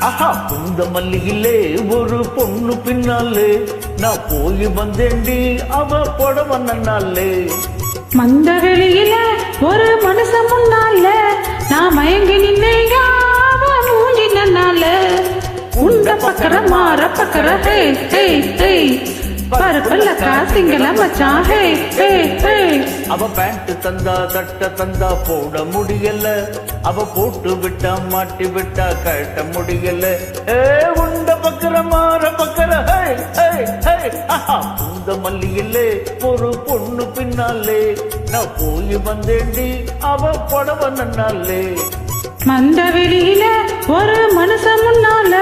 ஆஹா புந்த மல்லியிலே ஒரு பொண்ணு பின்னாலே நான் போய் வந்தேண்டி அவ புடவ நன்னாலே மந்த வெளியில ஒரு மனுஷன் முன்னால நான் மயங்கி நின்னேயா மூஞ்சி நன்னால உண்ட பக்கற மாற பக்கற ஹே ஹே ஹே பருப்பல்ல காசிங்கள மச்சான் ஹே ஹே ஹே அவ பேண்ட் தந்தா தட்ட தந்தா போட முடியல அவ போட்டு விட்டா மாட்டி விட்டா கட்ட முடியல ஏ உண்ட பக்கற மாற பக்கற ஹே ஹே ஹே ஆஹா புந்த மல்லியிலே ஒரு பொண்ணு பின்னாலே நான் போய் வந்தேண்டி அவ புடவ நன்னாலே மந்த வெளியில ஒரு மனுஷன் முன்னால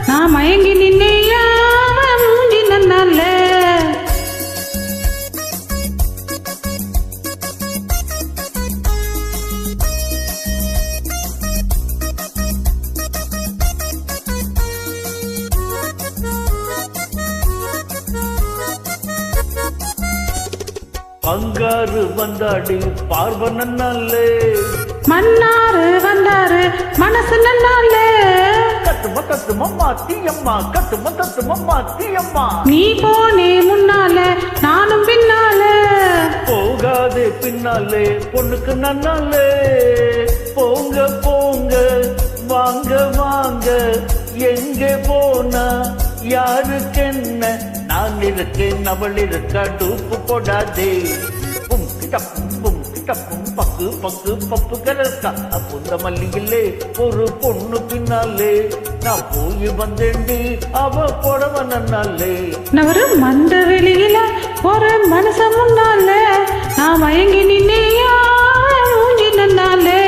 நான் மயங்கி நின்னேயா மூஞ்சி நன்னால பங்காரு வந்தாடி பார்வ நன்னாலே மன்னாரு வந்தாரு மனசு நன்னாலே கத்தும கத்தும மாத்தியம்மா கத்தும கத்தும மாத்தியம்மா நீ போனே முன்னால நானும் பின்னால போகாதே பின்னாலே பொண்ணுக்கு நன்னாலே போங்க போங்க வாங்க வாங்க எங்க போனா யாருக்கு என்ன நான் இருக்கேன் அவள் இருக்கா டூப்பு போடாதே பும் கிட்டப்பும் பக்கு பக்கு பப்பு கலர்க்கா புந்த மல்லியிலே ஒரு பொண்ணு பின்னாலே நான் போய் வந்தேண்டி அவ புடவ நன்னாலே நவரு மந்த வெளியில ஒரு மனுஷன் முன்னால நான் மயங்கி நின்னேயா மூஞ்சி நன்னாலே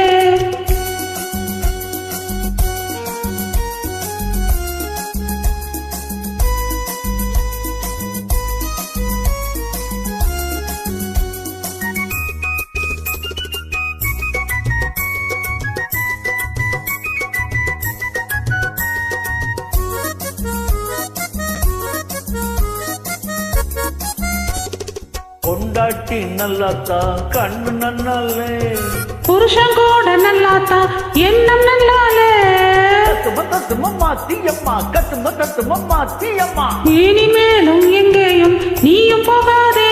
கொண்டாட்டி நல்லாத்தா கண்ணு நன்னாலே புருஷன் கூட நல்லாத்தா எண்ணம் நல்லாலே கத்தும கத்தும மாத்தியம்மா கத்தும கத்தும மாத்தியம்மா இனிமேலும் எங்கேயும் நீயும் போகாதே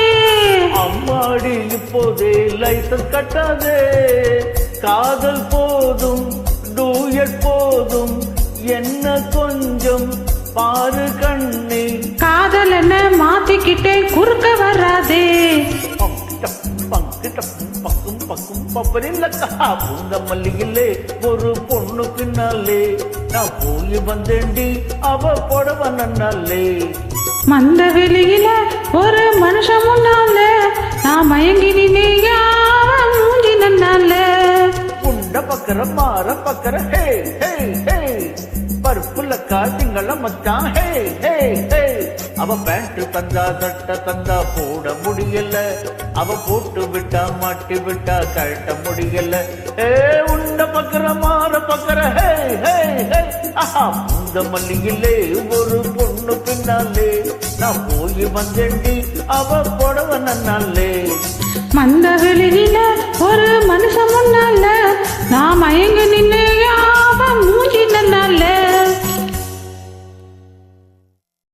அம்மாடி இப்போதே லைசன்ஸ் கட்டாதே காதல் போதும் டூயட் போதும் என்ன கொஞ்சம் பாரு கண்ணே காதல் என்ன மாத்திக்கிட்டே குறுக்க வராதே பக்கும் பக்கும் பப்பரில்லக்கா புந்த மல்லியிலே ஒரு பொண்ணு பின்னாலே நான் போய் வந்தேண்டி அவ புடவ நன்னாலே மந்த வெளியில ஒரு மனுஷன் முன்னால நான் மயங்கி நின்னேயா மூஞ்சி நன்னால உண்ட பக்கற மாற பக்கற ஹே ஹே ஹே பருப்புல காசிங்கள மச்சான் ஹே ஹே ஹே அவ பேண்ட் தந்தா தட்ட தந்தா போட முடியல அவ போட்டு விட்டா மாட்டி விட்டா கட்ட முடியல ஏ உண்ட பக்கற மாற பக்கற ஹே ஹே ஹே ஆஹா புந்த மல்லியிலே ஒரு பொண்ணு பின்னாலே நான் போய் வந்தேண்டி அவ புடவ நன்னாலே மந்த வெளியில ஒரு மனுஷன் முன்னால நான் மயங்கி நின்னேயா மூஞ்சி நன்னால